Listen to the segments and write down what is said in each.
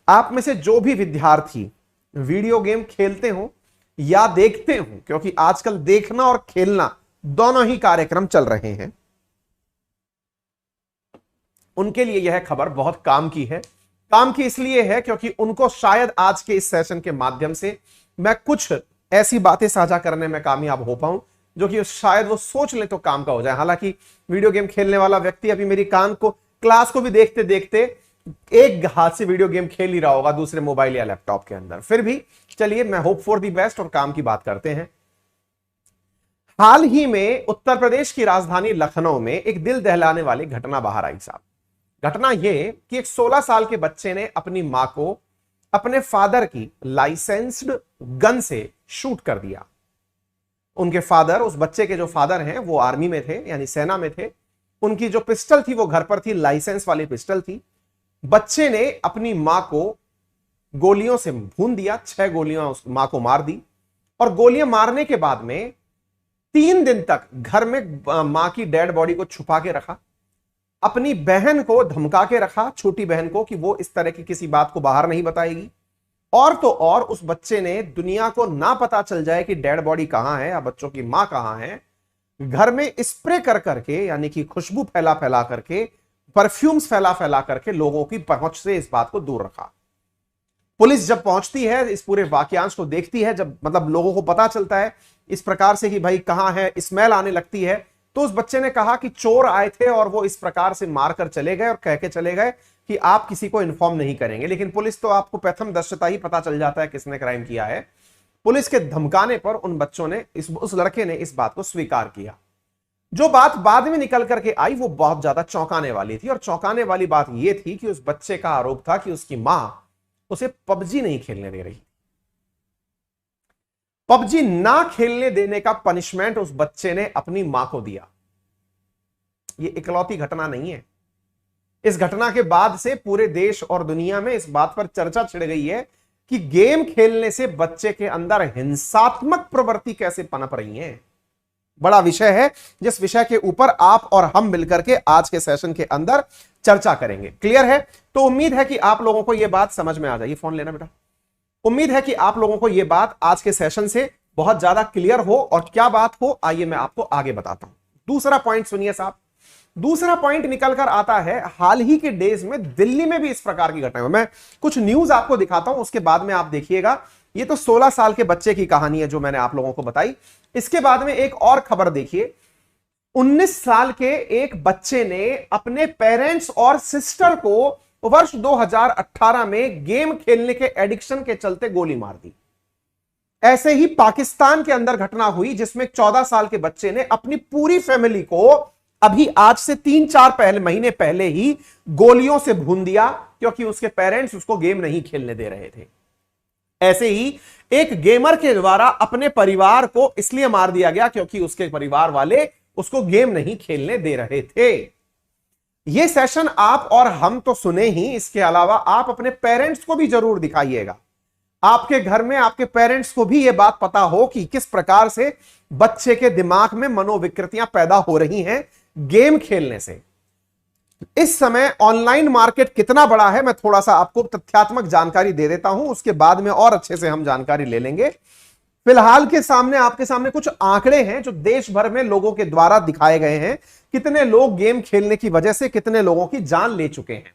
आप में से जो भी विद्यार्थी वीडियो गेम खेलते हो या देखते हो, क्योंकि आजकल देखना और खेलना दोनों ही कार्यक्रम चल रहे हैं, उनके लिए यह खबर बहुत काम की है। काम की इसलिए है क्योंकि उनको शायद आज के इस सेशन के माध्यम से मैं कुछ ऐसी बातें साझा करने में कामयाब हो पाऊं जो कि शायद वो सोच ले तो काम का हो जाए। हालांकि वीडियो गेम खेलने वाला व्यक्ति अभी मेरी क्लास को भी देखते देखते एक हाथ से वीडियो गेम खेल ही रहा होगा दूसरे मोबाइल या लैपटॉप के अंदर। फिर भी चलिए, मैं होप फॉर दी बेस्ट और काम की बात करते हैं। हाल ही में उत्तर प्रदेश की राजधानी लखनऊ में एक दिल दहलाने वाली घटना बाहर आई साहब। घटना यह कि एक 16 साल के बच्चे ने अपनी मां को अपने फादर की लाइसेंस्ड गन से शूट कर दिया। उनके फादर, उस बच्चे के जो फादर हैं वो आर्मी में थे, यानी सेना में थे। उनकी जो पिस्टल थी वो घर पर थी, लाइसेंस वाली पिस्टल थी। बच्चे ने अपनी मां को गोलियों से भून दिया, 6 गोलियां उस मां को मार दी। और गोलियां मारने के बाद में 3 दिन तक घर में मां की डेड बॉडी को छुपा के रखा। अपनी बहन को धमका के रखा, छोटी बहन को, कि वो इस तरह की किसी बात को बाहर नहीं बताएगी। और तो और उस बच्चे ने दुनिया को ना पता चल जाए कि डेड बॉडी कहां है या बच्चों की मां कहां है, घर में स्प्रे कर करके, यानी कि खुशबू फैला फैला करके, परफ्यूम्स फैला फैला करके लोगों की पहुंच से इस बात को दूर रखा। पुलिस जब पहुंचती है, इस पूरे वाक्यांश को देखती है, जब मतलब लोगों को पता चलता है इस प्रकार से कि भाई कहां है, स्मेल आने लगती है, तो उस बच्चे ने कहा कि चोर आए थे और वो इस प्रकार से मारकर चले गए और कह के चले गए कि आप किसी को इन्फॉर्म नहीं करेंगे। लेकिन पुलिस तो आपको प्रथम दृष्टया ही पता चल जाता है किसने क्राइम किया है। पुलिस के धमकाने पर उन बच्चों ने, उस लड़के ने इस बात को स्वीकार किया। जो बात बाद में निकल करके आई वो बहुत ज्यादा चौंकाने वाली थी। और चौंकाने वाली बात यह थी कि उस बच्चे का आरोप था कि उसकी मां उसे पबजी नहीं खेलने दे रही। पबजी ना खेलने देने का पनिशमेंट उस बच्चे ने अपनी मां को दिया। यह इकलौती घटना नहीं है। इस घटना के बाद से पूरे देश और दुनिया में इस बात पर चर्चा छिड़ गई है कि गेम खेलने से बच्चे के अंदर हिंसात्मक प्रवृत्ति कैसे पनप रही है। बड़ा विषय है जिस विषय के ऊपर आप और हम मिलकर के आज के सेशन के अंदर चर्चा करेंगे। क्लियर है? तो उम्मीद है कि आप लोगों को यह बात समझ में आ जाए। फोन लेना बेटा। उम्मीद है कि आप लोगों को यह बात आज के सेशन से बहुत ज्यादा क्लियर हो। और क्या बात हो, आइए मैं आपको आगे बताता हूं। दूसरा पॉइंट सुनिए साहब। दूसरा पॉइंट निकल कर आता है, हाल ही के डेज में दिल्ली में भी इस प्रकार की घटना है। मैं कुछ न्यूज आपको दिखाता हूं, उसके बाद में आप देखिएगा। ये तो 16 साल के बच्चे की कहानी है जो मैंने आप लोगों को बताई। इसके बाद में एक और खबर देखिए। 19 साल के एक बच्चे ने अपने पेरेंट्स और सिस्टर को वर्ष 2018 में गेम खेलने के एडिक्शन के चलते गोली मार दी। ऐसे ही पाकिस्तान के अंदर घटना हुई जिसमें 14 साल के बच्चे ने अपनी पूरी फैमिली को अभी आज से 3-4 महीने पहले ही गोलियों से भून दिया, क्योंकि उसके पेरेंट्स उसको गेम नहीं खेलने दे रहे थे। ऐसे ही एक गेमर के द्वारा अपने परिवार को इसलिए मार दिया गया क्योंकि उसके परिवार वाले उसको गेम नहीं खेलने दे रहे थे। यह सेशन आप और हम तो सुने ही, इसके अलावा आप अपने पेरेंट्स को भी जरूर दिखाइएगा। आपके घर में आपके पेरेंट्स को भी यह बात पता हो कि किस प्रकार से बच्चे के दिमाग में मनोविकृतियां पैदा हो रही हैं गेम खेलने से। इस समय ऑनलाइन मार्केट कितना बड़ा है, मैं थोड़ा सा आपको तथ्यात्मक जानकारी दे देता हूं, उसके बाद में और अच्छे से हम जानकारी ले लेंगे। फिलहाल के सामने आपके सामने कुछ आंकड़े हैं जो देश भर में लोगों के द्वारा दिखाए गए हैं। कितने लोग गेम खेलने की वजह से कितने लोगों की जान ले चुके हैं।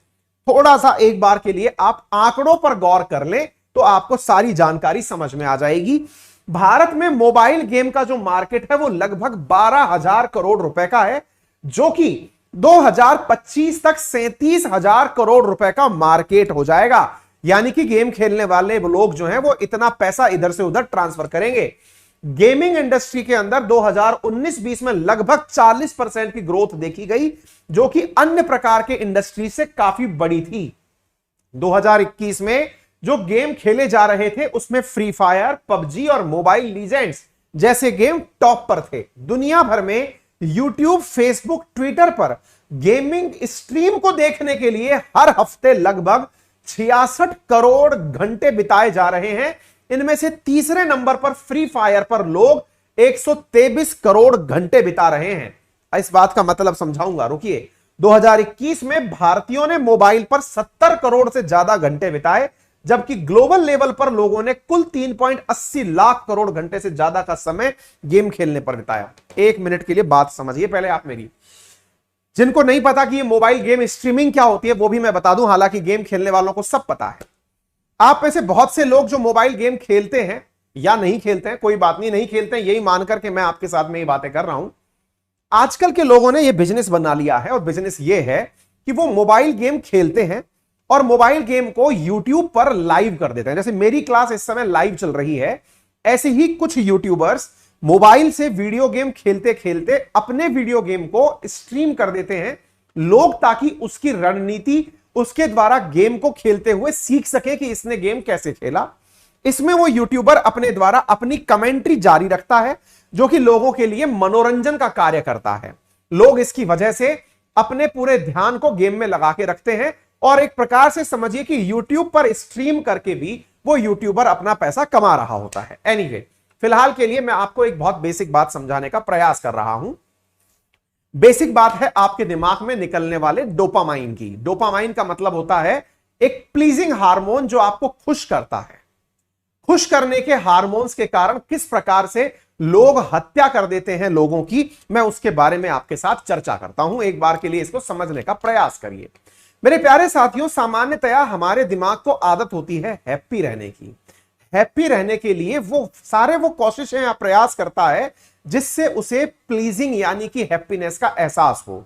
थोड़ा सा एक बार के लिए आप आंकड़ों पर गौर कर लें तो आपको सारी जानकारी समझ में आ जाएगी। भारत में मोबाइल गेम का जो मार्केट है वो लगभग 12,000 करोड़ रुपए का है, जो कि 2025 तक 37,000 करोड़ रुपए का मार्केट हो जाएगा। यानी कि गेम खेलने वाले लोग जो हैं वो इतना पैसा इधर से उधर ट्रांसफर करेंगे। गेमिंग इंडस्ट्री के अंदर 2019-20 में लगभग 40% की ग्रोथ देखी गई, जो कि अन्य प्रकार के इंडस्ट्री से काफी बड़ी थी। 2021 में जो गेम खेले जा रहे थे उसमें फ्री फायर, पबजी और मोबाइल लीजेंड्स जैसे गेम टॉप पर थे। दुनिया भर में यूट्यूब, फेसबुक, ट्विटर पर गेमिंग स्ट्रीम को देखने के लिए हर हफ्ते लगभग 66 करोड़ घंटे बिताए जा रहे हैं। इनमें से तीसरे नंबर पर फ्री फायर पर लोग 123 करोड़ घंटे बिता रहे हैं। इस बात का मतलब समझाऊंगा, रुकिए। 2021 में भारतीयों ने मोबाइल पर 70 करोड़ से ज्यादा घंटे बिताए, जबकि ग्लोबल लेवल पर लोगों ने कुल 3.80 लाख करोड़ घंटे से ज्यादा का समय गेम खेलने पर बिताया। एक मिनट के लिए बात समझिए पहले आप मेरी। जिनको नहीं पता कि ये मोबाइल गेम स्ट्रीमिंग क्या होती है वो भी मैं बता दूं, हालांकि गेम खेलने वालों को सब पता है। आप में से बहुत से लोग जो मोबाइल गेम खेलते हैं या नहीं खेलते हैं, कोई बात नहीं, नहीं खेलते हैं यही मानकर के मैं आपके साथ में ये बातें कर रहा हूं। आजकल के लोगों ने ये बिजनेस बना लिया है, और बिजनेस ये है कि वो मोबाइल गेम खेलते हैं और मोबाइल गेम को यूट्यूब पर लाइव कर देते हैं। जैसे मेरी क्लास इस समय लाइव चल रही है, ऐसे ही कुछ यूट्यूबर्स मोबाइल से वीडियो गेम खेलते खेलते अपने वीडियो गेम को स्ट्रीम कर देते हैं लोग, ताकि उसकी रणनीति उसके द्वारा गेम को खेलते हुए सीख सके कि इसने गेम कैसे खेला। इसमें वो यूट्यूबर अपने द्वारा अपनी कमेंट्री जारी रखता है, जो कि लोगों के लिए मनोरंजन का कार्य करता है। लोग इसकी वजह से अपने पूरे ध्यान को गेम में लगा के रखते हैं, और एक प्रकार से समझिए कि यूट्यूब पर स्ट्रीम करके भी वो यूट्यूबर अपना पैसा कमा रहा होता है। एनीवे, फिलहाल के लिए मैं आपको एक बहुत बेसिक बात समझाने का प्रयास कर रहा हूं। बेसिक बात है आपके दिमाग में निकलने वाले डोपामाइन की। डोपामाइन का मतलब होता है एक प्लीजिंग हार्मोन जो आपको खुश करता है। खुश करने के हार्मोन्स के कारण किस प्रकार से लोग हत्या कर देते हैं लोगों की, मैं उसके बारे में आपके साथ चर्चा करता हूं। एक बार के लिए इसको समझने का प्रयास करिए मेरे प्यारे साथियों। सामान्यतया हमारे दिमाग को आदत होती है हैप्पी रहने की। हैप्पी रहने के लिए वो कोशिशें या प्रयास करता है जिससे उसे प्लीजिंग यानी कि हैप्पीनेस का एहसास हो।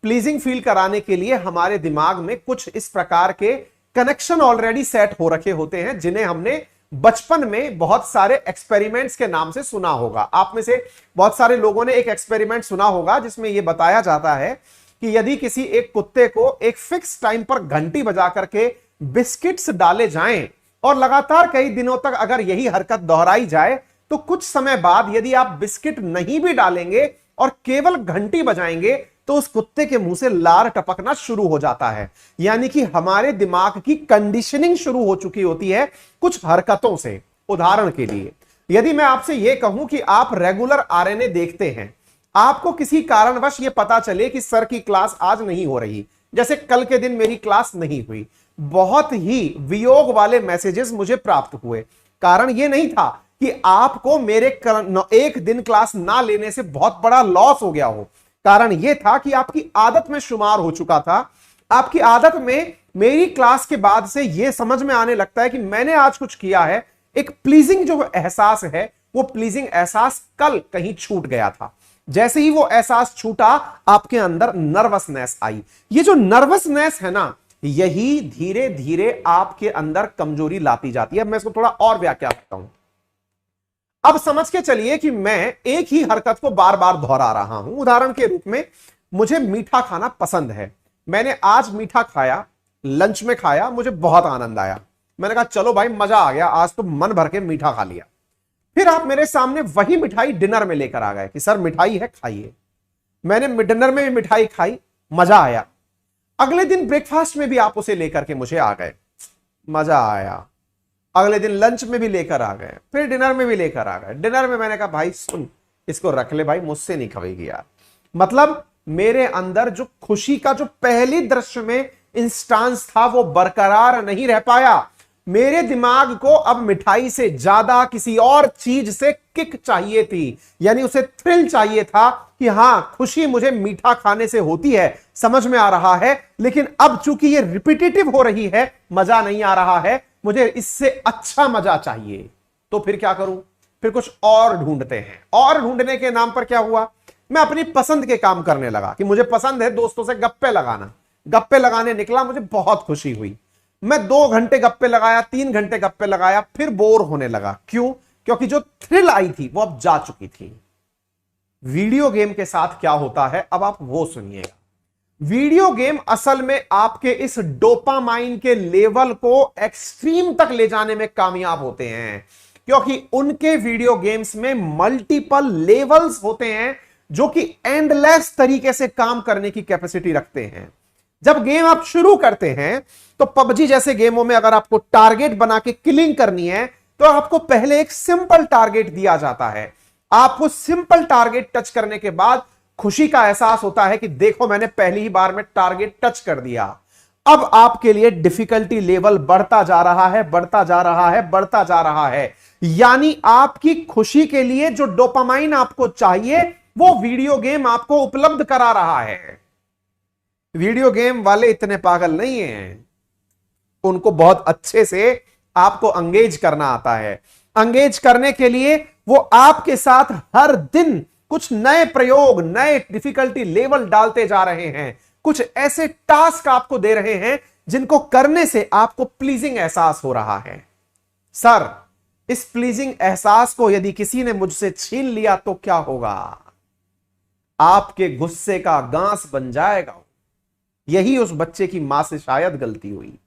प्लीजिंग फील कराने के लिए हमारे दिमाग में कुछ इस प्रकार के कनेक्शन ऑलरेडी सेट हो रखे होते हैं, जिन्हें हमने बचपन में बहुत सारे एक्सपेरिमेंट्स के नाम से सुना होगा। आप में से बहुत सारे लोगों ने एक एक्सपेरिमेंट सुना होगा जिसमें यह बताया जाता है कि यदि किसी एक कुत्ते को एक फिक्स टाइम पर घंटी बजा करके बिस्किट्स डाले जाएं और लगातार कई दिनों तक अगर यही हरकत दोहराई जाए, तो कुछ समय बाद यदि आप बिस्किट नहीं भी डालेंगे और केवल घंटी बजाएंगे तो उस कुत्ते के मुंह से लार टपकना शुरू हो जाता है। यानी कि हमारे दिमाग की कंडीशनिंग शुरू हो चुकी होती है कुछ हरकतों से। उदाहरण के लिए, यदि मैं आपसे यह कहूं कि आप रेगुलर आरएनए देखते हैं, आपको किसी कारणवश यह पता चले कि सर की क्लास आज नहीं हो रही, जैसे कल के दिन मेरी क्लास नहीं हुई, बहुत ही वियोग वाले मैसेजेस मुझे प्राप्त हुए। कारण यह नहीं था कि आपको मेरे एक दिन क्लास ना लेने से बहुत बड़ा लॉस हो गया हो। कारण यह था कि आपकी आदत में शुमार हो चुका था। आपकी आदत में मेरी क्लास के बाद से यह समझ में आने लगता है कि मैंने आज कुछ किया है। एक प्लीजिंग जो एहसास है, वो प्लीजिंग एहसास कल कहीं छूट गया था। जैसे ही वो एहसास छूटा, आपके अंदर नर्वसनेस आई। ये जो नर्वसनेस है ना, यही धीरे धीरे आपके अंदर कमजोरी लाती जाती है। मैं इसको थोड़ा और व्याख्या करता हूं। अब समझ के चलिए कि मैं एक ही हरकत को बार बार दोहरा रहा हूं। उदाहरण के रूप में, मुझे मीठा खाना पसंद है। मैंने आज मीठा खाया, लंच में खाया, मुझे बहुत आनंद आया। मैंने कहा चलो भाई मजा आ गया, आज तो मन भर के मीठा खा लिया। फिर आप मेरे सामने वही मिठाई डिनर में लेकर आ गए कि सर मिठाई है, खाइए। मैंने डिनर में भी मिठाई खाई, मजा आया। अगले दिन ब्रेकफास्ट में भी आप उसे लेकर के मुझे आ गए, मजा आया। अगले दिन लंच में भी लेकर आ गए, फिर डिनर में भी लेकर आ गए। डिनर में मैंने कहा भाई सुन, इसको रख ले भाई, मुझसे नहीं खाएगी यार। मतलब मेरे अंदर जो खुशी का जो पहली दृश्य में इंस्टांस था वो बरकरार नहीं रह पाया। मेरे दिमाग को अब मिठाई से ज्यादा किसी और चीज से किक चाहिए थी, यानी उसे थ्रिल चाहिए था कि हां खुशी मुझे मीठा खाने से होती है, समझ में आ रहा है। लेकिन अब चूंकि ये रिपीटेटिव हो रही है, मजा नहीं आ रहा है, मुझे इससे अच्छा मजा चाहिए। तो फिर क्या करूं? फिर कुछ और ढूंढते हैं। और ढूंढने के नाम पर क्या हुआ, मैं अपनी पसंद के काम करने लगा कि मुझे पसंद है दोस्तों से गप्पे लगाना। गप्पे लगाने निकला, मुझे बहुत खुशी हुई। मैं 2 घंटे गप्पे लगाया, 3 घंटे गप्पे लगाया, फिर बोर होने लगा। क्यों? क्योंकि जो थ्रिल आई थी वो अब जा चुकी थी। वीडियो गेम के साथ क्या होता है, अब आप वो सुनिएगा। वीडियो गेम असल में आपके इस डोपामाइन के लेवल को एक्सट्रीम तक ले जाने में कामयाब होते हैं, क्योंकि उनके वीडियो गेम्स में मल्टीपल लेवल्स होते हैं जो कि एंडलेस तरीके से काम करने की कैपेसिटी रखते हैं। जब गेम आप शुरू करते हैं तो पबजी जैसे गेमों में अगर आपको टारगेट बना के किलिंग करनी है तो आपको पहले एक सिंपल टारगेट दिया जाता है। आपको सिंपल टारगेट टच करने के बाद खुशी का एहसास होता है कि देखो मैंने पहली ही बार में टारगेट टच कर दिया। अब आपके लिए डिफिकल्टी लेवल बढ़ता जा रहा है, बढ़ता जा रहा है, बढ़ता जा रहा है। यानी आपकी खुशी के लिए जो डोपामाइन आपको चाहिए वो वीडियो गेम आपको उपलब्ध करा रहा है। वीडियो गेम वाले इतने पागल नहीं हैं, उनको बहुत अच्छे से आपको एंगेज करना आता है। एंगेज करने के लिए वो आपके साथ हर दिन कुछ नए प्रयोग, नए डिफिकल्टी लेवल डालते जा रहे हैं, कुछ ऐसे टास्क आपको दे रहे हैं जिनको करने से आपको प्लीजिंग एहसास हो रहा है। सर, इस प्लीजिंग एहसास को यदि किसी ने मुझसे छीन लिया तो क्या होगा? आपके गुस्से का गांस बन जाएगा। यही उस बच्चे की मां से शायद गलती हुई,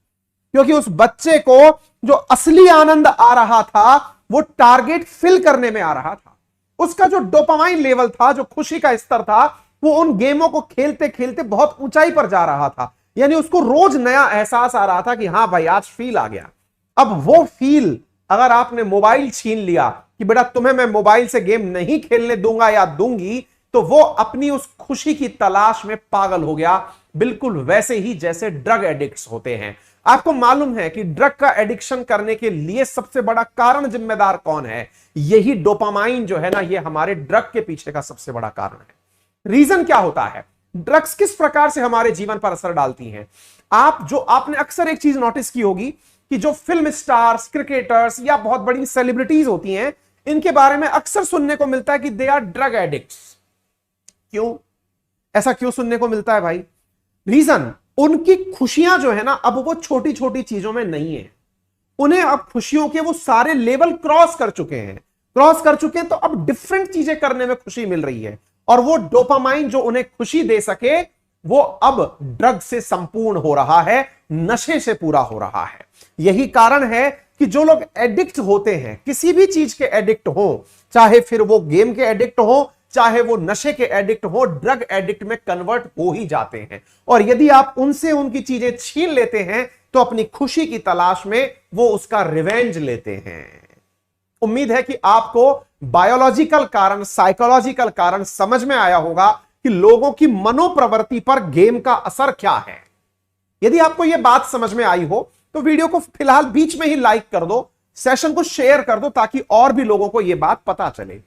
क्योंकि उस बच्चे को जो असली आनंद आ रहा था वो टारगेट फिल करने में आ रहा था। उसका जो डोपामाइन लेवल था, जो खुशी का स्तर था, वो उन गेमों को खेलते खेलते बहुत ऊंचाई पर जा रहा था। यानी उसको रोज नया एहसास आ रहा था कि हां भाई आज फील आ गया। अब वो फील अगर आपने मोबाइल छीन लिया कि बेटा तुम्हें मैं मोबाइल से गेम नहीं खेलने दूंगा या दूंगी, तो वो अपनी उस खुशी की तलाश में पागल हो गया, बिल्कुल वैसे ही जैसे ड्रग एडिक्ट्स होते हैं। आपको मालूम है कि ड्रग का एडिक्शन करने के लिए सबसे बड़ा कारण जिम्मेदार कौन है? यही डोपामाइन जो है ना, ये हमारे ड्रग के पीछे का सबसे बड़ा कारण है। रीजन क्या होता है? ड्रग्स किस प्रकार से हमारे जीवन पर असर डालती हैं? आपने अक्सर एक चीज नोटिस की होगी कि जो फिल्म स्टार्स, क्रिकेटर्स या बहुत बड़ी सेलिब्रिटीज होती हैं, इनके बारे में अक्सर सुनने को मिलता है कि दे आर ड्रग एडिक्ट्स। क्यों? ऐसा क्यों सुनने को मिलता है भाई? रीजन, उनकी खुशियां जो है ना, अब वो छोटी छोटी चीजों में नहीं है। उन्हें अब खुशियों के वो सारे लेवल क्रॉस कर चुके हैं, तो अब डिफरेंट चीजें करने में खुशी मिल रही है। और वो डोपामाइन जो उन्हें खुशी दे सके, वो अब ड्रग से संपूर्ण हो रहा है, नशे से पूरा हो रहा है। यही कारण है कि जो लोग एडिक्ट होते हैं, किसी भी चीज के एडिक्ट हो, चाहे फिर वो गेम के एडिक्ट हो, चाहे वो नशे के एडिक्ट हो, ड्रग एडिक्ट में कन्वर्ट हो ही जाते हैं। और यदि आप उनसे उनकी चीजें छीन लेते हैं तो अपनी खुशी की तलाश में वो उसका रिवेंज लेते हैं। उम्मीद है कि आपको बायोलॉजिकल कारण, साइकोलॉजिकल कारण समझ में आया होगा कि लोगों की मनोप्रवृत्ति पर गेम का असर क्या है। यदि आपको यह बात समझ में आई हो तो वीडियो को फिलहाल बीच में ही लाइक कर दो, सेशन को शेयर कर दो, ताकि और भी लोगों को यह बात पता चले।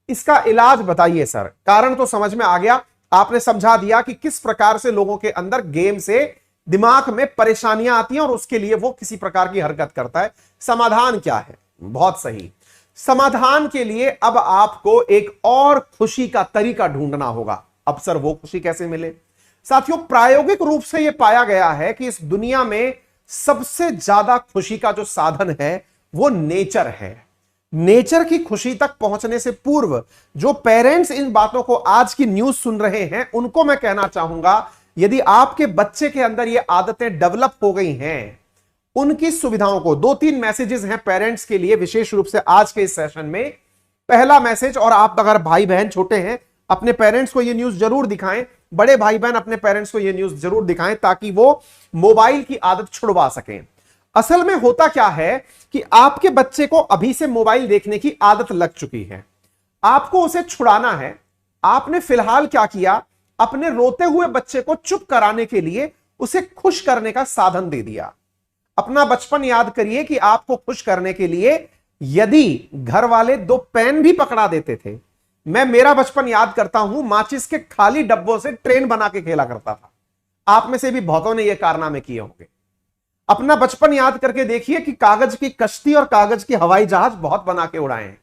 इसका इलाज बताइए सर। कारण तो समझ में आ गया, आपने समझा दिया कि किस प्रकार से लोगों के अंदर गेम से दिमाग में परेशानियां आती हैं और उसके लिए वो किसी प्रकार की हरकत करता है। समाधान क्या है? बहुत सही, समाधान के लिए अब आपको एक और खुशी का तरीका ढूंढना होगा। अब सर वो खुशी कैसे मिले? साथियों, प्रायोगिक रूप से यह पाया गया है कि इस दुनिया में सबसे ज्यादा खुशी का जो साधन है वो नेचर है। नेचर की खुशी तक पहुंचने से पूर्व जो पेरेंट्स इन बातों को आज की न्यूज सुन रहे हैं, उनको मैं कहना चाहूंगा, यदि आपके बच्चे के अंदर ये आदतें डेवलप हो गई हैं, उनकी सुविधाओं को, 2-3 मैसेजेस हैं पेरेंट्स के लिए विशेष रूप से आज के इस सेशन में। पहला मैसेज, और आप अगर भाई बहन छोटे हैं, अपने पेरेंट्स को ये न्यूज जरूर दिखाएं। बड़े भाई बहन अपने पेरेंट्स को ये न्यूज जरूर दिखाएं ताकि वो मोबाइल की आदत छुड़वा सकें। असल में होता क्या है कि आपके बच्चे को अभी से मोबाइल देखने की आदत लग चुकी है, आपको उसे छुड़ाना है। आपने फिलहाल क्या किया? अपने रोते हुए बच्चे को चुप कराने के लिए उसे खुश करने का साधन दे दिया। अपना बचपन याद करिए कि आपको खुश करने के लिए यदि घर वाले 2 पेन भी पकड़ा देते थे। मैं मेरा बचपन याद करता हूं, माचिस के खाली डब्बों से ट्रेन बना के खेला करता था। आप में से भी बहुतों ने यह कारनामे किए होंगे। अपना बचपन याद करके देखिए कि कागज की कश्ती और कागज की हवाई जहाज बहुत बना के उड़ाए हैं।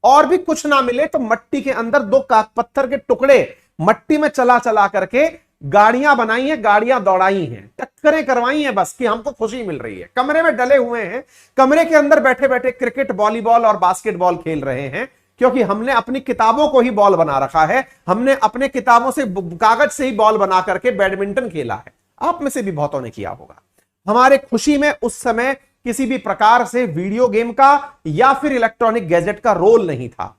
और भी कुछ ना मिले तो मट्टी के अंदर 2 पत्थर के टुकड़े मट्टी में चला चला करके गाड़ियां बनाई हैं, गाड़ियां दौड़ाई हैं, टक्करें करवाई हैं, बस कि हमको खुशी मिल रही है। कमरे में डले हुए हैं, कमरे के अंदर बैठे बैठे क्रिकेट, वॉलीबॉल और बास्केटबॉल खेल रहे हैं, क्योंकि हमने अपनी किताबों को ही बॉल बना रखा है। हमने अपने किताबों से, कागज से ही बॉल बना करके बैडमिंटन खेला है। आप में से भी बहुतों ने किया होगा। हमारे खुशी में उस समय किसी भी प्रकार से वीडियो गेम का या फिर इलेक्ट्रॉनिक गैजेट का रोल नहीं था।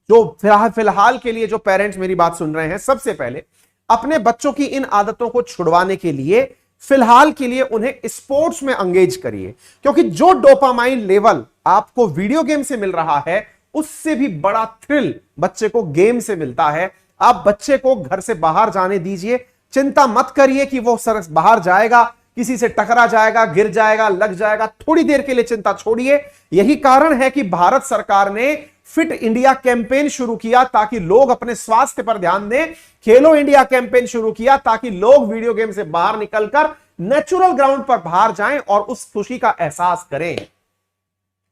जो फिलहाल के लिए जो पेरेंट्स मेरी बात सुन रहे हैं, सबसे पहले अपने बच्चों की इन आदतों को छुड़वाने के लिए फिलहाल के लिए उन्हें स्पोर्ट्स में एंगेज करिए, क्योंकि जो डोपामाइन लेवल आपको वीडियो गेम से मिल रहा है, उससे भी बड़ा थ्रिल बच्चे को गेम से मिलता है। आप बच्चे को घर से बाहर जाने दीजिए। चिंता मत करिए कि वो बाहर जाएगा, किसी से टकरा जाएगा, गिर जाएगा, लग जाएगा। थोड़ी देर के लिए चिंता छोड़िए। यही कारण है कि भारत सरकार ने फिट इंडिया कैंपेन शुरू किया ताकि लोग अपने स्वास्थ्य पर ध्यान दें। खेलो इंडिया कैंपेन शुरू किया ताकि लोग वीडियो गेम से बाहर निकलकर नेचुरल ग्राउंड पर बाहर जाएं और उस खुशी का एहसास करें।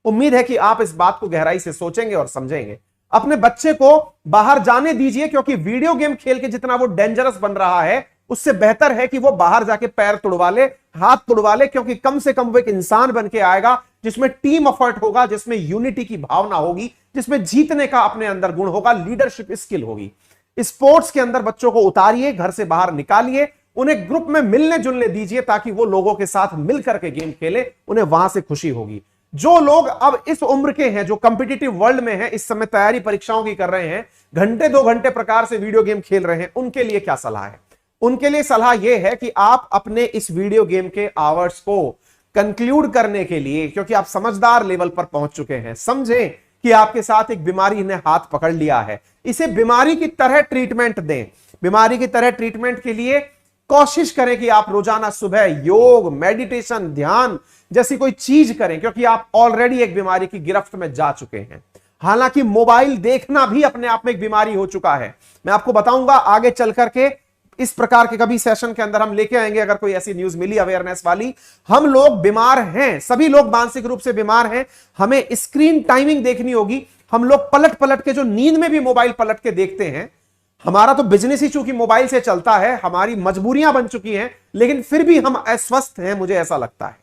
उम्मीद है कि आप इस बात को गहराई से सोचेंगे और समझेंगे। अपने बच्चे को बाहर जाने दीजिए, क्योंकि वीडियो गेम खेल के जितना वो डेंजरस बन रहा है, उससे बेहतर है कि वो बाहर जाके पैर तुड़वा ले, हाथ तुड़वा ले, क्योंकि कम से कम वो एक इंसान बन के आएगा जिसमें टीम एफर्ट होगा, जिसमें यूनिटी की भावना होगी, जिसमें जीतने का अपने अंदर गुण होगा, लीडरशिप स्किल होगी। स्पोर्ट्स के अंदर बच्चों को उतारिए, घर से बाहर निकालिए, उन्हें ग्रुप में मिलने जुलने दीजिए ताकि वो लोगों के साथ मिलकर के गेम खेले, उन्हें वहां से खुशी होगी। जो लोग अब इस उम्र के हैं, जो कंपिटिटिव वर्ल्ड में हैं, इस समय तैयारी परीक्षाओं की कर रहे हैं, घंटे 2 घंटे प्रकार से वीडियो गेम खेल रहे हैं, उनके लिए क्या सलाह है? उनके लिए सलाह यह है कि आप अपने इस वीडियो गेम के आवर्स को कंक्लूड करने के लिए, क्योंकि आप समझदार लेवल पर पहुंच चुके हैं, समझें कि आपके साथ एक बीमारी ने हाथ पकड़ लिया है, इसे बीमारी की तरह ट्रीटमेंट दें। बीमारी की तरह ट्रीटमेंट के लिए कोशिश करें कि आप रोजाना सुबह योग, मेडिटेशन, ध्यान जैसी कोई चीज करें, क्योंकि आप ऑलरेडी एक बीमारी की गिरफ्त में जा चुके हैं। हालांकि मोबाइल देखना भी अपने आप में एक बीमारी हो चुका है। मैं आपको बताऊंगा आगे चल करके, इस प्रकार के कभी सेशन के अंदर हम लेके आएंगे, अगर कोई ऐसी न्यूज मिली अवेयरनेस वाली। हम लोग बीमार हैं, सभी लोग मानसिक रूप से बीमार हैं। हमें स्क्रीन टाइमिंग देखनी होगी। हम लोग पलट पलट के, जो नींद में भी मोबाइल पलट के देखते हैं, हमारा तो बिजनेस ही चूंकि मोबाइल से चलता है, हमारी मजबूरियां बन चुकी हैं, लेकिन फिर भी हम अस्वस्थ हैं, मुझे ऐसा लगता है।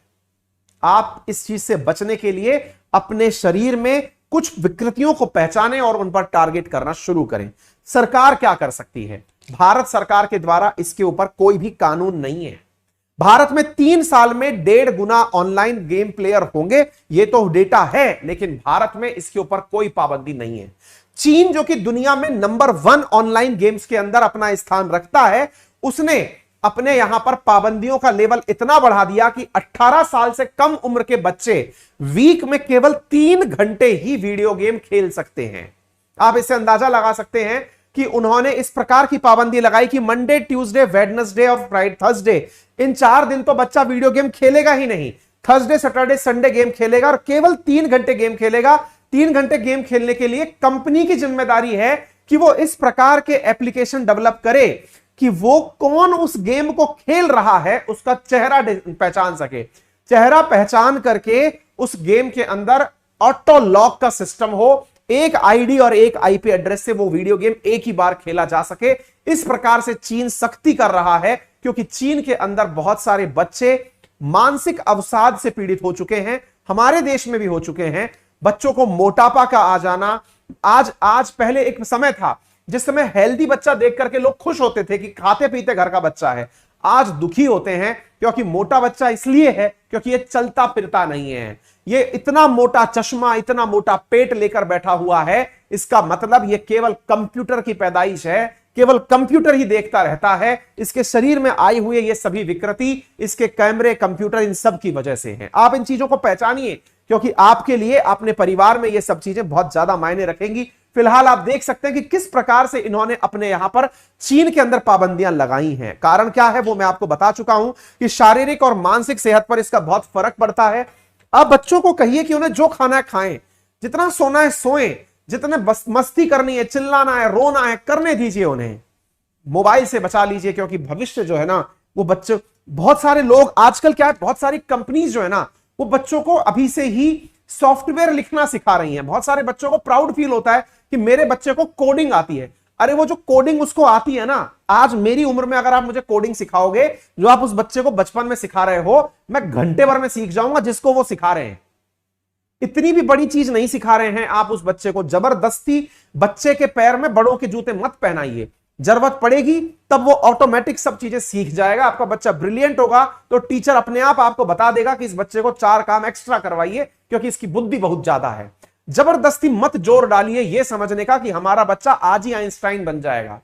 आप इस चीज से बचने के लिए अपने शरीर में कुछ विकृतियों को पहचानें और उन पर टारगेट करना शुरू करें। सरकार क्या कर सकती है? भारत सरकार के द्वारा इसके ऊपर कोई भी कानून नहीं है। भारत में 3 साल में 1.5 गुना ऑनलाइन गेम प्लेयर होंगे, यह तो डेटा है, लेकिन भारत में इसके ऊपर कोई पाबंदी नहीं है। चीन, जो कि दुनिया में नंबर 1 ऑनलाइन गेम्स के अंदर अपना स्थान रखता है, उसने अपने यहां पर पाबंदियों का लेवल इतना बढ़ा दिया कि 18 साल से कम उम्र के बच्चे वीक में केवल 3 घंटे ही वीडियो गेम खेल सकते हैं। आप इससे अंदाजा लगा सकते हैं कि उन्होंने इस प्रकार की पाबंदी लगाई कि मंडे, ट्यूसडे, वेडनेसडे और फ्राइडे, थर्सडे, इन 4 दिन तो बच्चा वीडियो गेम खेलेगा ही नहीं। थर्सडे, सैटरडे, संडे गेम खेलेगा और केवल 3 घंटे गेम खेलेगा। 3 घंटे गेम खेलने के लिए कंपनी की जिम्मेदारी है कि वो इस प्रकार के एप्लीकेशन डेवलप करे कि वो कौन उस गेम को खेल रहा है उसका चेहरा पहचान सके। चेहरा पहचान करके उस गेम के अंदर ऑटो लॉक का सिस्टम हो, एक आईडी और एक आईपी एड्रेस से वो वीडियो गेम एक ही बार खेला जा सके। इस प्रकार से चीन सख्ती कर रहा है, क्योंकि चीन के अंदर बहुत सारे बच्चे मानसिक अवसाद से पीड़ित हो चुके हैं, हमारे देश में भी हो चुके हैं। बच्चों को मोटापा का आ जाना, आज पहले एक समय था जिस समय हेल्दी बच्चा देख करके लोग खुश होते थे कि खाते पीते घर का बच्चा है। आज दुखी होते हैं क्योंकि मोटा बच्चा इसलिए है क्योंकि ये चलता फिरता नहीं है। ये इतना मोटा चश्मा, इतना मोटा पेट लेकर बैठा हुआ है, इसका मतलब ये केवल कंप्यूटर की पैदाइश है, केवल कंप्यूटर ही देखता रहता है। इसके शरीर में आई हुई ये सभी विकृति इसके कैमरे, कंप्यूटर, इन सब की वजह से हैं। आप इन चीजों को पहचानिए, क्योंकि आपके लिए, अपने परिवार में ये सब चीजें बहुत ज्यादा मायने रखेंगी। फिलहाल आप देख सकते हैं कि किस प्रकार से इन्होंने अपने यहां पर चीन के अंदर पाबंदियां लगाई हैं। कारण क्या है वो मैं आपको बता चुका हूं कि शारीरिक और मानसिक सेहत पर इसका बहुत फर्क पड़ता है। आप बच्चों को कहिए कि उन्हें जो खाना है खाएं, जितना सोना है सोएं, जितने मस्ती करनी है, चिल्लाना है, रोना है, करने दीजिए उन्हें। मोबाइल से बचा लीजिए, क्योंकि भविष्य जो है ना, वो बच्चे, बहुत सारे लोग आजकल क्या है, बहुत सारी कंपनीज जो है ना, वो बच्चों को अभी से ही सॉफ्टवेयर लिखना सिखा रही हैं। बहुत सारे बच्चों को प्राउड फील होता है कि मेरे बच्चे को कोडिंग आती है। अरे वो जो कोडिंग उसको आती है ना, आज मेरी उम्र में अगर आप मुझे कोडिंग सिखाओगे, जो आप उस बच्चे को बचपन में सिखा रहे हो, मैं घंटे भर में सीख जाऊंगा जिसको वो सिखा रहे हैं। इतनी भी बड़ी चीज नहीं सिखा रहे हैं आप उस बच्चे को। जबरदस्ती बच्चे के पैर में बड़ों के जूते मत पहनाइए। जरूरत पड़ेगी तब वो ऑटोमेटिक सब चीजें सीख जाएगा। आपका बच्चा ब्रिलियंट होगा तो टीचर अपने आप आपको बता देगा कि इस बच्चे को 4 काम एक्स्ट्रा करवाइए, क्योंकि इसकी बुद्धि बहुत ज्यादा है। जबरदस्ती मत जोर डालिए ये समझने का कि हमारा बच्चा आज ही आइंस्टाइन बन जाएगा।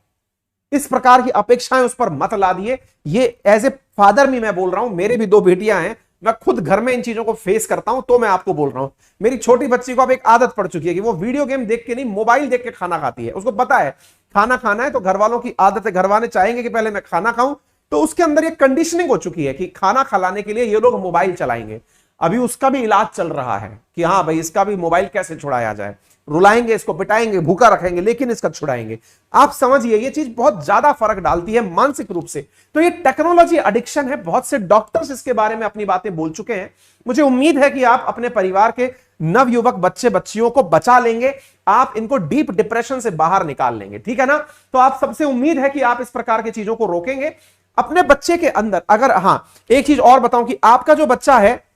इस प्रकार की अपेक्षाएं उस पर मत ला दिए। ये एज ए फादर भी मैं बोल रहा हूं, मेरे भी 2 बेटियां हैं, मैं खुद घर में इन चीजों को फेस करता हूं, तो मैं आपको बोल रहा हूं। मेरी छोटी बच्ची को अब एक आदत पड़ चुकी है कि वो वीडियो गेम देख के नहीं, मोबाइल देख के खाना खाती है। उसको पता है खाना खाना है तो घर वालों की आदत है, घर वाले चाहेंगे कि पहले मैं खाना खाऊं, तो उसके अंदर ये कंडीशनिंग हो चुकी है कि खाना खिलाने के लिए ये लोग मोबाइल चलाएंगे। अभी उसका भी इलाज चल रहा है कि हाँ भाई इसका भी मोबाइल कैसे छुड़ाया जाए, रुलाएंगे इसको, पिटाएंगे, भूखा रखेंगे, लेकिन इसका छुड़ाएंगे। आप समझिए ये चीज बहुत ज्यादा फर्क डालती है मानसिक रूप से। तो ये टेक्नोलॉजी एडिक्शन है, बहुत से डॉक्टर्स इसके बारे में अपनी बातें बोल चुके हैं। मुझे उम्मीद है कि आप अपने परिवार के नवयुवक बच्चे बच्चियों को बचा लेंगे, आप इनको डीप डिप्रेशन से बाहर निकाल लेंगे, ठीक है ना। तो आप सबसे उम्मीद है कि आप इस प्रकार की चीजों को रोकेंगे अपने बच्चे के अंदर। अगर हाँ एक चीज और बताऊं कि आपका जो बच्चा है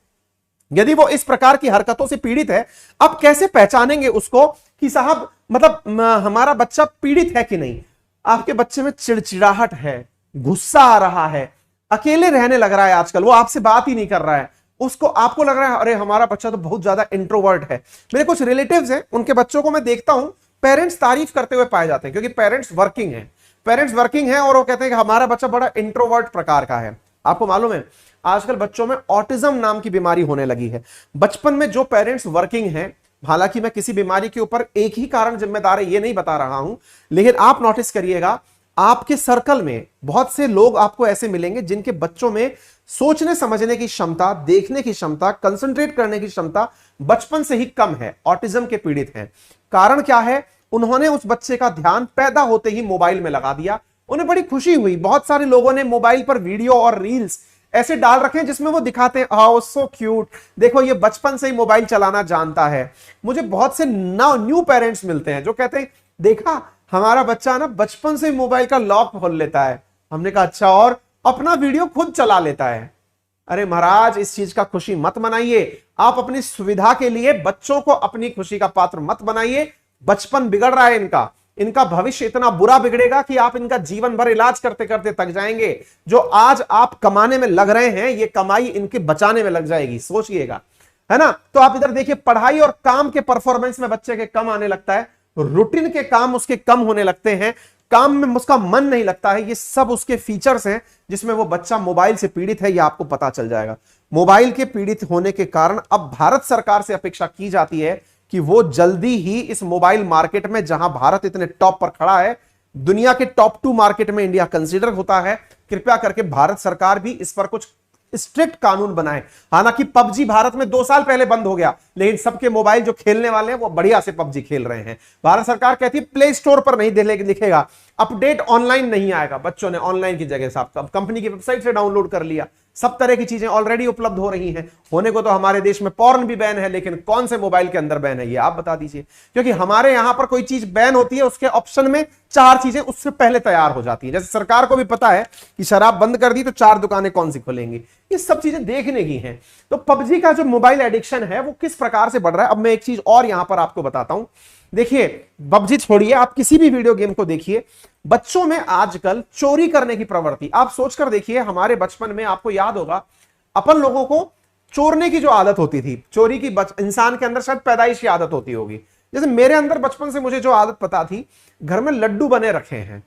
यदि वो इस प्रकार की हरकतों से पीड़ित है, आप कैसे पहचानेंगे उसको कि साहब मतलब हमारा बच्चा पीड़ित है कि नहीं। आपके बच्चे में चिड़चिड़ाहट है, गुस्सा आ रहा है, अकेले रहने लग रहा है आजकल, वो आपसे बात ही नहीं कर रहा है, उसको आपको लग रहा है अरे हमारा बच्चा तो बहुत ज्यादा इंट्रोवर्ट है। मेरे कुछ रिलेटिव्स हैं, उनके बच्चों को मैं देखता हूं, पेरेंट्स तारीफ करते हुए पाए जाते हैं क्योंकि पेरेंट्स वर्किंग है और वो कहते हैं कि हमारा बच्चा बड़ा इंट्रोवर्ट प्रकार का है। आपको मालूम है आजकल बच्चों में ऑटिज्म नाम की बीमारी होने लगी है। बचपन में जो पेरेंट्स वर्किंग हैं, हालांकि मैं किसी बीमारी के ऊपर एक ही कारण जिम्मेदार है ये नहीं बता रहा हूं, लेकिन आप नोटिस करिएगा आपके सर्कल में बहुत से लोग आपको ऐसे मिलेंगे जिनके बच्चों में सोचने समझने की क्षमता, देखने की क्षमता, कंसंट्रेट करने की क्षमता बचपन से ही कम है, ऑटिज्म के पीड़ित हैं। कारण क्या है, उन्होंने उस बच्चे का ध्यान पैदा होते ही मोबाइल में लगा दिया। उन्हें बड़ी खुशी हुई, बहुत सारे लोगों ने मोबाइल पर वीडियो और रील्स ऐसे डाल रखे हैं जिसमें वो दिखाते हैं हाउ सो क्यूट, देखो ये बचपन से ही मोबाइल चलाना जानता है। मुझे बहुत से न्यू पेरेंट्स मिलते हैं जो कहते हैं देखा हमारा बच्चा ना बचपन से ही मोबाइल का लॉक खोल लेता है। हमने कहा अच्छा, और अपना वीडियो खुद चला लेता है। अरे महाराज इस चीज का खुशी मत मनाइए, आप अपनी सुविधा के लिए बच्चों को अपनी खुशी का पात्र मत बनाइए। बचपन बिगड़ रहा है इनका भविष्य इतना बुरा बिगड़ेगा कि आप इनका जीवन भर इलाज करते करते थक जाएंगे। जो आज आप कमाने में लग रहे हैं ये कमाई इनके बचाने में लग जाएगी, सोचिएगा, है ना। तो आप इधर देखिए पढ़ाई और काम के परफॉर्मेंस में बच्चे के कम आने लगता है, रूटीन के काम उसके कम होने लगते हैं, काम में उसका मन नहीं लगता है। ये सब उसके फीचर्स हैं जिसमें वो बच्चा मोबाइल से पीड़ित है, ये आपको पता चल जाएगा। मोबाइल के पीड़ित होने के कारण अब भारत सरकार से अपेक्षा की जाती है कि वो जल्दी ही इस मोबाइल मार्केट में, जहां भारत इतने टॉप पर खड़ा है, दुनिया के टॉप 2 मार्केट में इंडिया कंसीडर होता है, कृपया करके भारत सरकार भी इस पर कुछ स्ट्रिक्ट कानून बनाए। हालांकि पबजी भारत में 2 साल पहले बंद हो गया, लेकिन सबके मोबाइल जो खेलने वाले हैं वो बढ़िया से पबजी खेल रहे हैं। भारत सरकार कहती है प्ले स्टोर पर नहीं दिखेगा, अपडेट ऑनलाइन नहीं आएगा। बच्चों ने ऑनलाइन की जगह साहब कंपनी की वेबसाइट से डाउनलोड कर लिया, सब तरह की चीजें ऑलरेडी उपलब्ध हो रही हैं। होने को तो हमारे देश में पॉर्न भी बैन है, लेकिन कौन से मोबाइल के अंदर बैन है ये आप बता दीजिए। क्योंकि हमारे यहां पर कोई चीज बैन होती है उसके ऑप्शन में 4 चीजें उससे पहले तैयार हो जाती है। जैसे सरकार को भी पता है कि शराब बंद कर दी तो 4 दुकानें कौन सी खुलेंगी, ये सब चीजें देखने की हैं। तो पबजी का जो मोबाइल एडिक्शन है वो किस प्रकार से बढ़ रहा है, अब मैं एक चीज और यहां पर आपको बताता हूं। देखिए पबजी छोड़िए, आप किसी भी वीडियो गेम को देखिए, बच्चों में आजकल चोरी करने की प्रवृत्ति, आप सोचकर देखिए हमारे बचपन में आपको याद होगा अपन लोगों को चोरने की जो आदत होती थी, चोरी की इंसान के अंदर शायद पैदाइशी आदत होती होगी। जैसे मेरे अंदर बचपन से मुझे जो आदत पता थी, घर में लड्डू बने रखे हैं,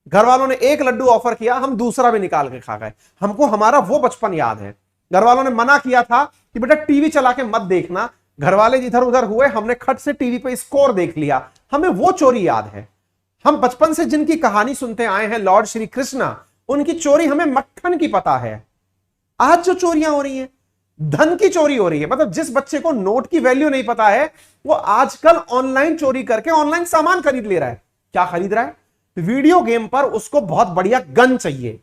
घर वालों ने एक लड्डू ऑफर किया, हम दूसरा भी निकाल के खा गए। हमको हमारा वो बचपन याद है। घर वालों ने मना किया था कि बेटा टीवी चला के मत देखना, घर वाले इधर उधर हुए, हमने खट से टीवी पे स्कोर देख लिया, हमें वो चोरी याद है। हम बचपन से जिनकी कहानी सुनते आए हैं, लॉर्ड श्री कृष्णा, उनकी चोरी हमें मक्खन की पता है। आज जो चोरियां हो रही हैं, धन की चोरी हो रही है। मतलब जिस बच्चे को नोट की वैल्यू नहीं पता है, वो आजकल ऑनलाइन चोरी करके ऑनलाइन सामान खरीद ले रहा है। क्या खरीद रहा है? वीडियो गेम पर उसको बहुत बढ़िया गन चाहिए,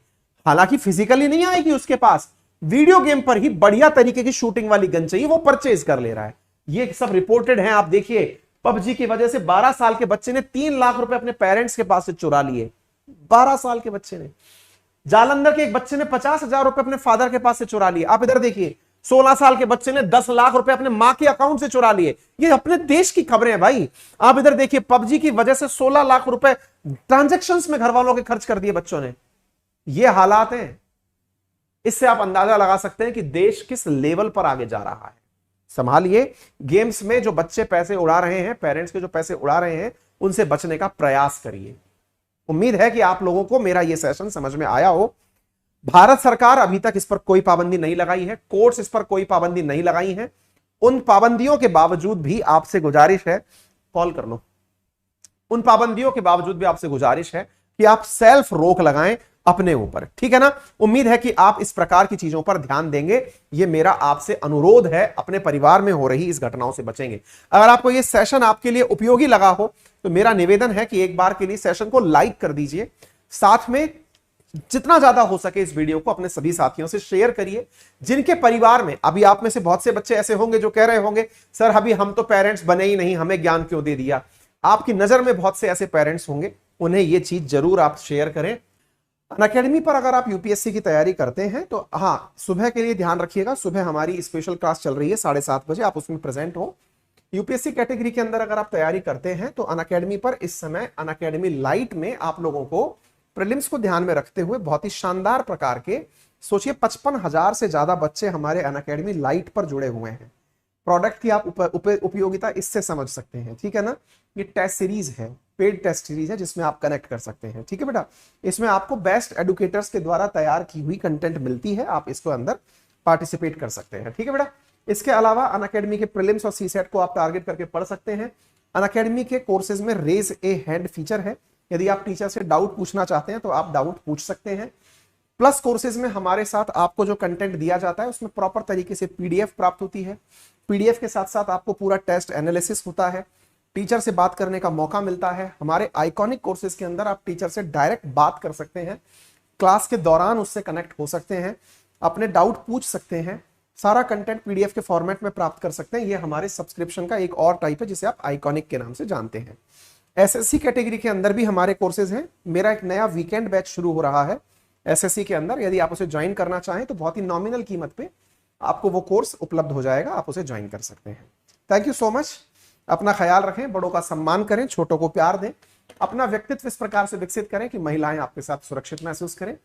हालांकि फिजिकली नहीं आएगी उसके पास, वीडियो गेम पर ही बढ़िया तरीके की शूटिंग वाली गन चाहिए, वो परचेज कर ले रहा है। ये सब रिपोर्टेड है। आप देखिए पबजी की वजह से 12 साल के बच्चे ने 3 लाख रुपए अपने पेरेंट्स के पास से चुरा लिए। 12 साल के बच्चे ने। जालंधर के एक बच्चे ने 50,000 रुपए अपने फादर के पास से चुरा लिए। आप इधर देखिए 16 साल के बच्चे ने 10 लाख रुपए अपने मां के अकाउंट से चुरा लिए। ये अपने देश की खबरें हैं भाई। आप इधर देखिए पबजी की वजह से 16 लाख रुपए ट्रांजैक्शंस में घर वालों के खर्च कर दिए बच्चों ने। ये हालात हैं। इससे आप अंदाजा लगा सकते हैं कि देश किस लेवल पर आगे जा रहा है। संभालिए, गेम्स में जो बच्चे पैसे उड़ा रहे हैं, पेरेंट्स के जो पैसे उड़ा रहे हैं, उनसे बचने का प्रयास करिए। उम्मीद है कि आप लोगों को मेरा यह सेशन समझ में आया हो। भारत सरकार अभी तक इस पर कोई पाबंदी नहीं लगाई है, कोर्ट्स इस पर कोई पाबंदी नहीं लगाई है। उन पाबंदियों के बावजूद भी आपसे गुजारिश है, कॉल कर लो, उन पाबंदियों के बावजूद भी आपसे गुजारिश है कि आप सेल्फ रोक लगाएं अपने ऊपर, ठीक है ना। उम्मीद है कि आप इस प्रकार की चीजों पर ध्यान देंगे, ये मेरा आपसे अनुरोध है। अपने परिवार में हो रही इस घटनाओं से बचेंगे। अगर आपको ये सेशन आपके लिए उपयोगी लगा हो तो मेरा निवेदन है कि एक बार के लिए सेशन को लाइक कर दीजिए, साथ में जितना ज्यादा हो सके इस वीडियो को अपने सभी साथियों से शेयर करिए, जिनके परिवार में अभी आप में से बहुत से बच्चे ऐसे होंगे जो कह रहे होंगे सर अभी हम तो पेरेंट्स बने ही नहीं, हमें ज्ञान क्यों दे दिया। आपकी नजर में बहुत से ऐसे पेरेंट्स होंगे, उन्हें यह चीज जरूर आप शेयर करें। अनअकैडमी पर अगर आप यूपीएससी की तैयारी करते हैं तो हाँ, सुबह के लिए ध्यान रखिएगा, सुबह हमारी स्पेशल क्लास चल रही है 7:30 बजे, आप उसमें प्रेजेंट हो। यूपीएससी कैटेगरी के अंदर अगर आप तैयारी करते हैं तो अनअकैडमी पर इस समय अनअकैडमी लाइट में आप लोगों को प्रीलिम्स को ध्यान में रखते हुए बहुत ही शानदार प्रकार के, सोचिए 55,000 से ज्यादा बच्चे हमारे अनअकैडमी लाइट पर जुड़े हुए हैं। प्रोडक्ट की आप उपयोगिता इससे समझ सकते हैं, ठीक है ना। ये टेस्ट सीरीज है, पेड टेस्ट सीरीज है, जिसमें आप कनेक्ट कर सकते हैं, ठीक है बेटा। इसमें आपको बेस्ट एडुकेटर्स के द्वारा तैयार की हुई कंटेंट मिलती है, आप इसको अंदर पार्टिसिपेट कर सकते हैं, ठीक है बेटा। इसके अलावा अनअकैडमी के प्रीलिम्स और सीसेट को आप टारगेट करके पढ़ सकते हैं। अनअकैडमी के कोर्सेज में रेज ए हैंड फीचर है, यदि आप टीचर से डाउट पूछना चाहते हैं तो आप डाउट पूछ सकते हैं। प्लस कोर्सेज में हमारे साथ आपको जो कंटेंट दिया जाता है उसमें प्रॉपर तरीके से पीडीएफ प्राप्त होती है। पीडीएफ के साथ साथ आपको पूरा टेस्ट एनालिसिस होता है, टीचर से बात करने का मौका मिलता है। हमारे आइकॉनिक कोर्सेज के अंदर आप टीचर से डायरेक्ट बात कर सकते हैं, क्लास के दौरान उससे कनेक्ट हो सकते हैं, अपने डाउट पूछ सकते हैं, सारा कंटेंट पीडीएफ के फॉर्मेट में प्राप्त कर सकते हैं। ये हमारे सब्सक्रिप्शन का एक और टाइप है जिसे आप आइकॉनिक के नाम से जानते हैं। एसएससी कैटेगरी के अंदर भी हमारे कोर्सेज हैं। मेरा एक नया वीकेंड बैच शुरू हो रहा है एसएससी के अंदर, यदि आप उसे ज्वाइन करना चाहें तो बहुत ही नॉमिनल कीमत पे आपको वो कोर्स उपलब्ध हो जाएगा, आप उसे ज्वाइन कर सकते हैं। Thank you so much. अपना ख्याल रखें, बड़ों का सम्मान करें, छोटों को प्यार दें, अपना व्यक्तित्व इस प्रकार से विकसित करें कि महिलाएं आपके साथ सुरक्षित महसूस करें।